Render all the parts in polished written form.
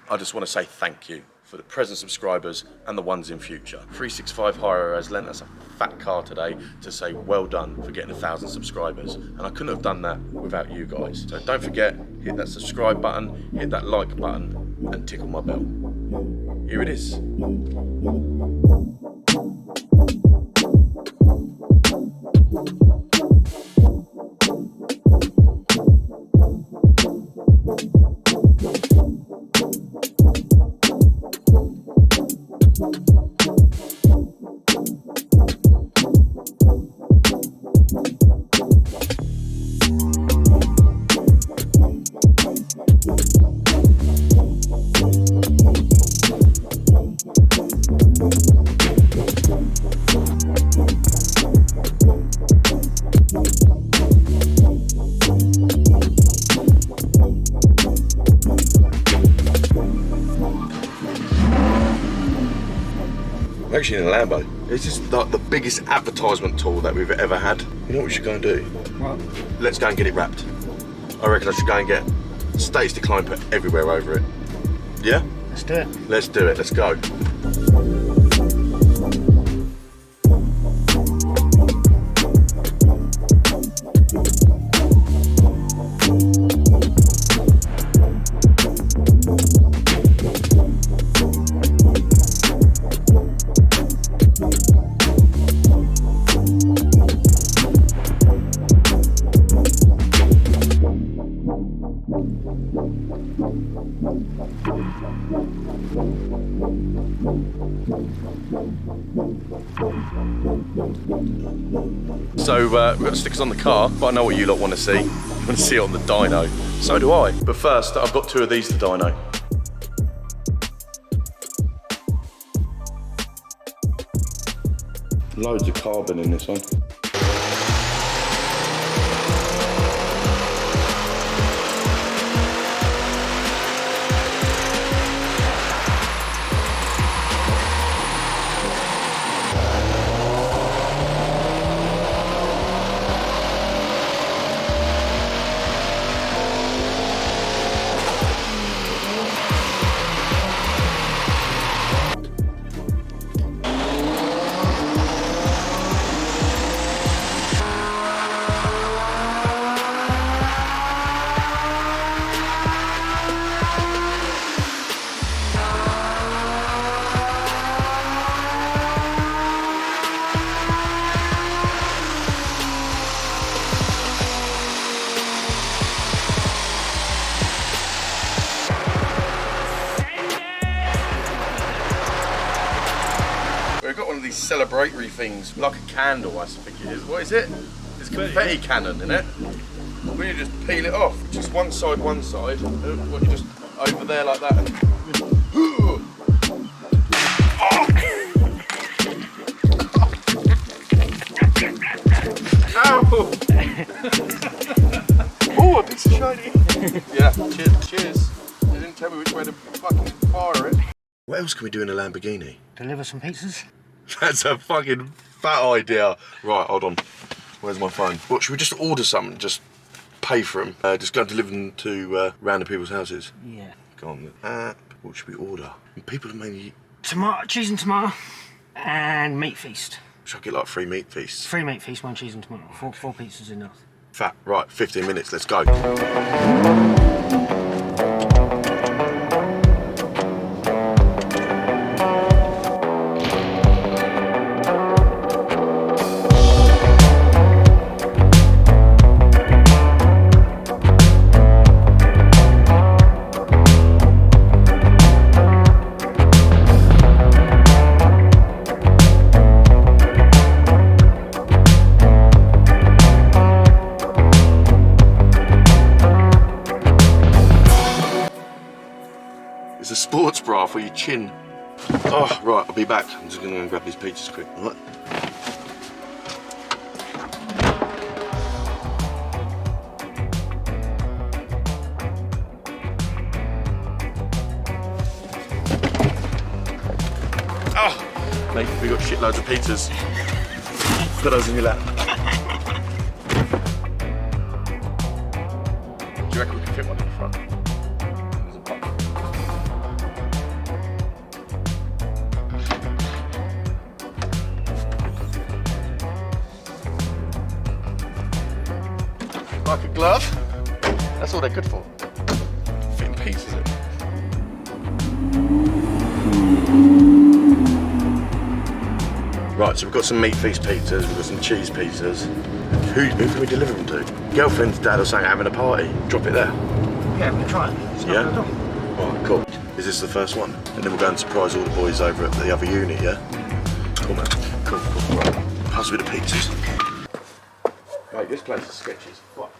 I just want to say thank you for the present subscribers and the ones in future. 365 Hire has lent us a fat car today to say well done for getting 1,000 subscribers, and I couldn't have done that without you guys. So don't forget, hit that subscribe button, hit that like button, and tickle my bell. Here it is. I'm actually in a Lambo. This is like the biggest advertisement tool that we've ever had. You know what we should go and do? What? Let's go and get it wrapped. I reckon I should go and get status decline put everywhere over it. Yeah? Let's do it. Let's do it, let's go. So we've got stickers on the car, but I know what you lot want to see. You want to see it on the dyno. So do I. But first, I've got 2 of these to dyno. Loads of carbon in this one. We've got one of these celebratory things, like a candle, I think it is. What is it? It's a confetti cannon, isn't it? We need to just peel it off. Just one side. What, you just over there like that? Ow! Oh, a piece of shiny. Yeah, cheers. They didn't tell me which way to fucking fire it. What else can we do in a Lamborghini? Deliver some pizzas? That's a fucking fat idea. Right, hold on. Where's my phone? What, should we just order something? Just pay for them? Just go and deliver them to random people's houses? Yeah. Go on the app. What should we order? And people have mainly... Cheese and tomato. And meat feast. Should I get like 3 meat feasts? 3 meat feasts, 1 cheese and tomato. 4 pizzas enough. Fat. Right, 15 minutes, let's go. It's a sports bra for your chin. Oh, right, I'll be back. I'm just gonna go and grab these pizzas quick, all right? Oh, mate, we got shitloads of pizzas. Put those in your lap. Do you reckon we can fit one in the front? like a glove. That's all they're good for. Fitting pizzas in. Right, so we've got some meat feast pizzas, we've got some cheese pizzas. Who can we deliver them to? Girlfriend's dad or something having a party. Drop it there. Yeah, we can try it. It's not gonna do. Alright, cool. Is this the first one? And then we'll go and surprise all the boys over at the other unit, yeah? Cool, man. Cool. Right. Pass me the pizzas. Right, this place is sketchy as fuck.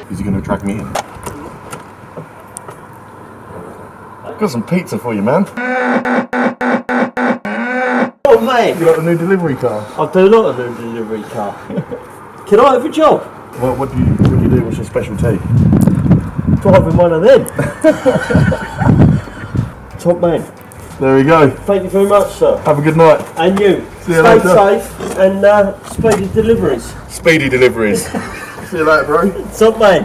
Is he going to drag me in? Got some pizza for you, man. Oh mate, You got a new delivery car? I do like a new delivery car. Can I have a job? What do you do? What's your specialty? Driving one of them. Top man. There we go. Thank you very much, sir. Have a good night. And you. See you Stay later. safe and speedy deliveries. Speedy deliveries. See you later, bro. Top man.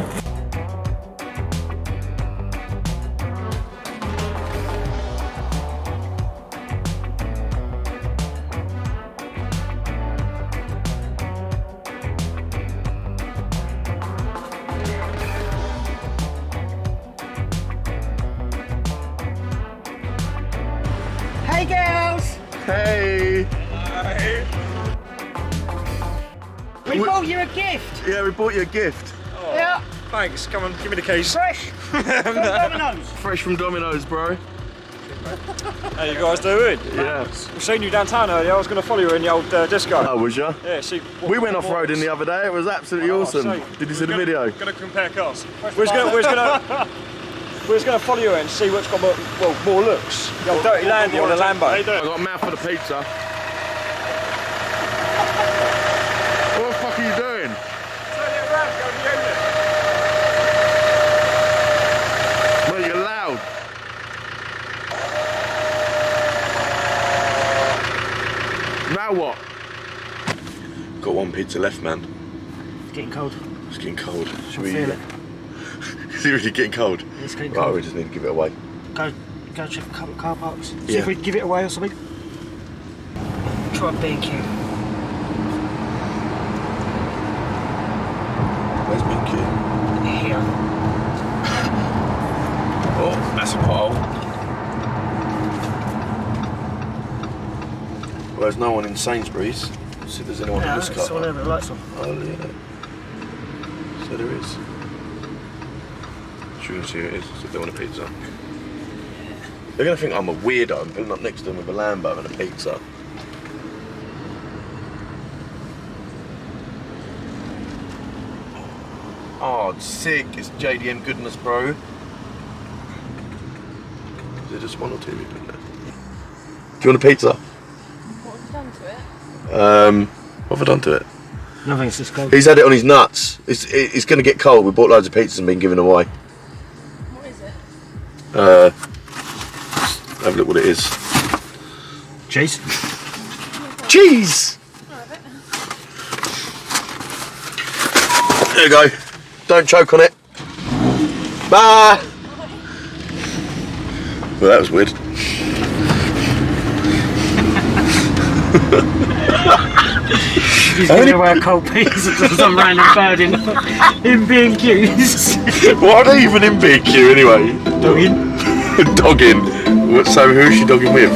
Hey girls! Hey. We bought you a gift! Yeah, we bought you a gift. Yeah, Thanks, come on, give me the keys. fresh from Domino's. Fresh from Domino's, bro. How you guys doing? Yeah. We've seen you downtown earlier, I was going to follow you in the old disco. Oh, was ya? Yeah, see. We went off-roading the other day. It was absolutely awesome. Did you see the video? Going to compare cars. We was going to follow you in and see what's got more looks. The old Dirty Landy on a Lambo. I got a mouth for the pizza. What the fuck are you doing? Turn it around, go to the unit. Mate, you're loud. Now what? Got one pizza left, man. It's getting cold. It's getting cold. Should I we? feel it. Is it really getting cold? It's getting Right, cold. we just need to give it away. Go check a couple of car parks. See Yeah. if we can give it away or something. Try a B&Q. Where's B&Q? Here. Oh, that's a pothole. Well, there's no one in Sainsbury's. Let's see if there's anyone in Yeah, this it's car. on there with the lights on. Oh, yeah. So there is. Should we see who it is? See if they want a pizza. They're going to think I'm a weirdo. I'm pulling up next to them with a Lambo and a pizza. Oh, it's sick. It's JDM goodness, bro. Is there just one or two people in there? Do you want a pizza? What have you done to it? What have I done to it? Nothing, it's just cold. He's had it on his nuts. It's going to get cold. We bought loads of pizzas and been given away. What is it? Have a look what it is. Cheese. Cheese! I'll have it. There you go. Don't choke on it. Bye! Well, that was weird. He's giving away a cold pizza to some random bird in B&Q's. What are they even in B&Q anyway? Dogging. Dogging. So who's she dogging with?